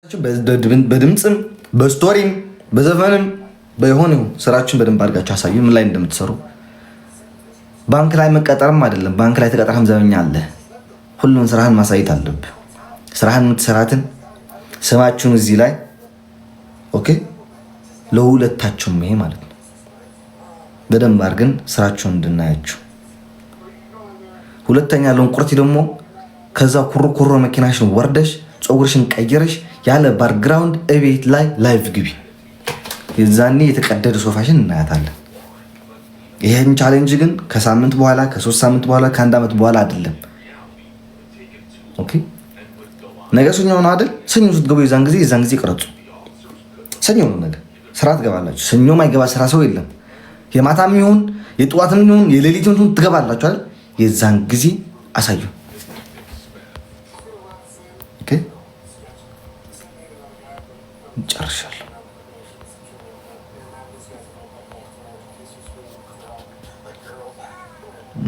በድምጽም በስቶሪም በዘፈንም በሆነ ስራችን በደንብ አድርጋችሁ አሳዩ ምን ላይ እንደምትሰሩ። ባንክ ላይ መቀጠርም አይደለም፣ ባንክ ላይ ተቀጠረም ዘበኛ አለ። ሁሉን ስራህን ማሳየት አለብህ። ስራህን የምትሰራትን ስማችሁን እዚህ ላይ ኦኬ፣ ለሁለታችሁም ይሄ ማለት ነው። በደንብ አድርገን ስራችሁን እንድናያችሁ። ሁለተኛ ለንቁርቲ ደግሞ ከዛ ኩሩ መኪናሽን ወርደሽ ፀጉርሽን ቀይረሽ ያለ ባክግራውንድ እቤት ላይ ላይቭ ግቢ። የዛኔ የተቀደደ ሶፋሽን እናያታለን። ይሄን ቻሌንጅ ግን ከሳምንት በኋላ ከ3 ሳምንት በኋላ ከ1 ዓመት በኋላ አይደለም። ኦኬ ነገ ሰኞ ነው አይደል? ሰኞ ስትገቡ የዛን ጊዜ ቅረጹ። ሰኞ ነው ነገ ስራ ትገባላችሁ። ሰኞ ማይገባ ስራ ሰው የለም። የማታም ይሁን የጠዋትም ይሁን የሌሊትም ይሁን ትገባላችሁ አይደል? የዛን ጊዜ አሳዩ። ኦኬ ጨርሻለሁ።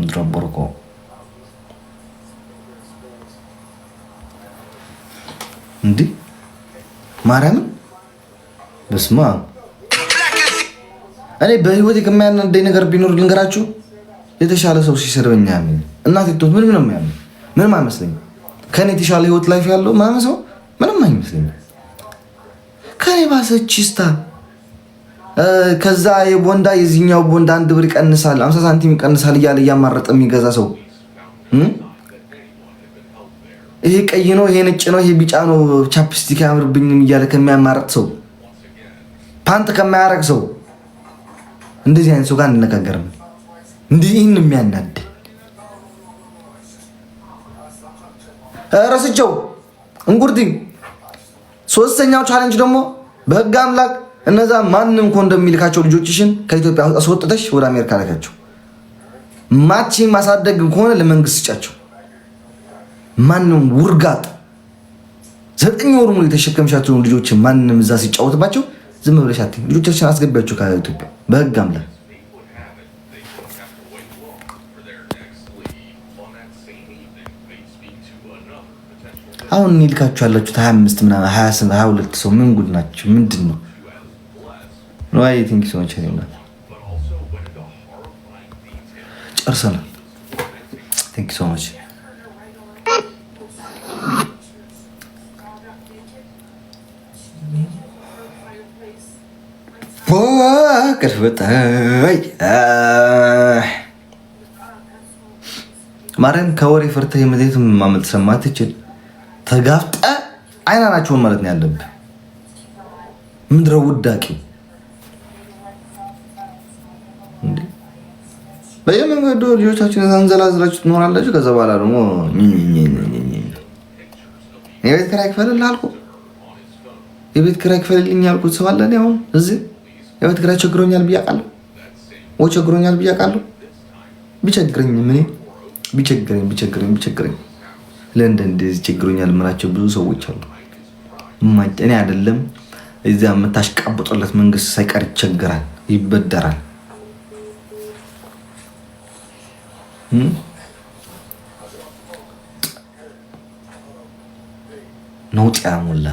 ድረቦርኮ እንዴ ማርያምን በስማ እኔ በህይወቴ ከማያናደኝ ነገር ቢኖር ልንገራችሁ፣ የተሻለ ሰው ሲሰርበኛ ያምን እናቴ ትቶት ምንም ነው የሚያምን ምንም አይመስለኝም። ከኔ የተሻለ ህይወት ላይፍ ያለው ማንም ሰው ምንም አይመስለኝም። ከኔ ባሰችስታ ከዛ የቦንዳ የዚህኛው ቦንዳ 1 ብር ይቀንሳል 50 ሳንቲም ይቀንሳል እያለ እያማረጠ የሚገዛ ሰው ይሄ ቀይ ነው ይሄ ነጭ ነው ይሄ ቢጫ ነው ቻፕስቲክ ያምርብኝም እያለ ከሚያማረጥ ሰው ፓንት ከማያረግ ሰው እንደዚህ አይነት ሰው ጋር እንነጋገርም። እንዲህ ይህን የሚያናድ ረስቸው እንጉርዲ። ሶስተኛው ቻሌንጅ ደግሞ በህግ አምላክ እነዛ ማንም ኮንዶም የሚልካቸው ልጆችሽን ከኢትዮጵያ አስወጥተሽ ወደ አሜሪካ ላካቸው። ማቺ ማሳደግ ከሆነ ለመንግስት ስጫቸው። ማንም ውርጋጥ 9 ወር ሙሉ የተሸከምሻቸውን ልጆች ማንም እዛ ሲጫወትባቸው ዝም ብለሽ አትይ። ልጆቻችን አስገቢያቸው ከኢትዮጵያ በህግ አምላክ። አሁን እንልካችሁ ያላችሁት 25 ምናምን 28 22 ሰው ምን ጉድ ናቸው? ምንድን ነው? ዋይ ቲንክ ሶ ማች ነው። ጨርሰናል። ቲንክ ሶ ማች ማርያም ከወሬ ፈርተህ የመዘት ማመልጥ ሰማትችል ተጋፍጠ አይናናቸውን ማለት ነው ያለብህ። ምድረ ውዳቂ እንዴ በየመንገዱ ልጆቻችንን አንዘላዝላችሁ ትኖራላችሁ። ከዛ በኋላ ደግሞ የቤት ኪራይ ክፈልልህ አልኩህ። የቤት ኪራይ ክፈልልኝ ያልኩት ሰው አለ። እኔ አሁን እዚህ የቤት ኪራይ ቸግሮኛል ብያቃለሁ ወይ ቸግሮኛል ብያቃለሁ። ቢቸግረኝ ምን ቢቸግረኝ ለንደን እንደዚህ ቸግሮኛል የምላቸው ብዙ ሰዎች አሉ። እኔ አይደለም እዚያ የምታሽቃብጡለት መንግስት ሳይቀር ይቸግራል፣ ይበደራል። ነውጥ ያሙላ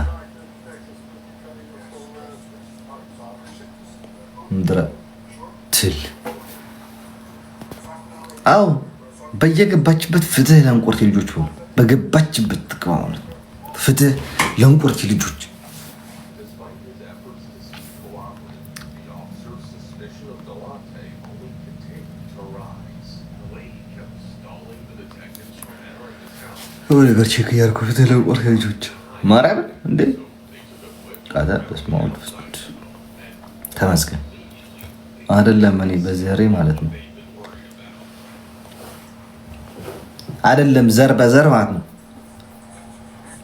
ምድረ ትል። አዎ በየገባችበት ፍትህ ለእንቁርቲ ልጆች ሁሉ በገባችበት ጥቅማ ማለት ነው። ፍትህ ለእንቁርቲ ልጆች። ወደ ነገር ቼክ እያልኩ ፍትህ ለእንቁርቲ ልጆች ማርያም እንዴ ቃታ በስማው ተመስገን አይደለም። እኔ በዘሬ ማለት ነው አይደለም ዘር በዘር ማለት ነው።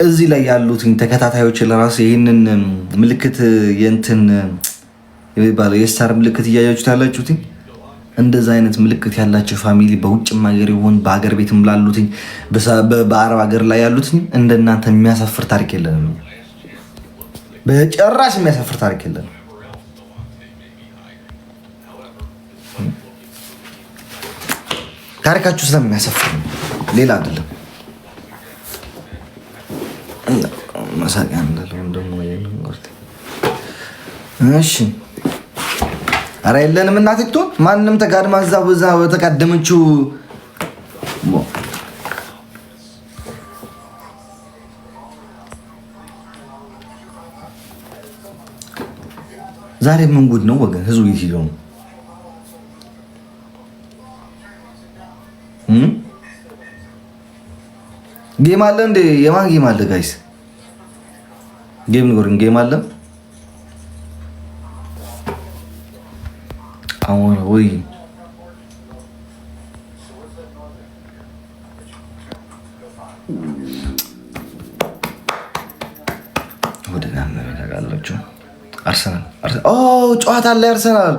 እዚህ ላይ ያሉትን ተከታታዮች ለራሱ ይህንን ምልክት የእንትን የሚባለው የስታር ምልክት እያያችሁት ያላችሁት እንደዛ አይነት ምልክት ያላቸው ፋሚሊ በውጭም ሀገር ይሁን በሀገር ቤትም ላሉት በአረብ ሀገር ላይ ያሉት እንደናንተ የሚያሳፍር ታሪክ የለንም። በጭራሽ የሚያሳፍር ታሪክ የለንም። ታሪካችሁ ስለሚያሳፍር ሌላ አይደለም። መሳቂያ እንዳለው ደግሞ እሺ ኧረ የለንም እናቴ ትሆን ማንም ተጋድማ እዛ በዛ በተቃደመችው ዛሬ ምን ጉድ ነው ወገን? ህዝቡ የት ሄደው ነው? ጌም አለ እንዴ? የማን ጌም አለ ጋይስ? ጌም ንገሩኝ። ጌም አለ አሁን ወይ ወደ ጋር ነው ያጋላችሁ። አርሰናል ጨዋታ አለ። አርሰናል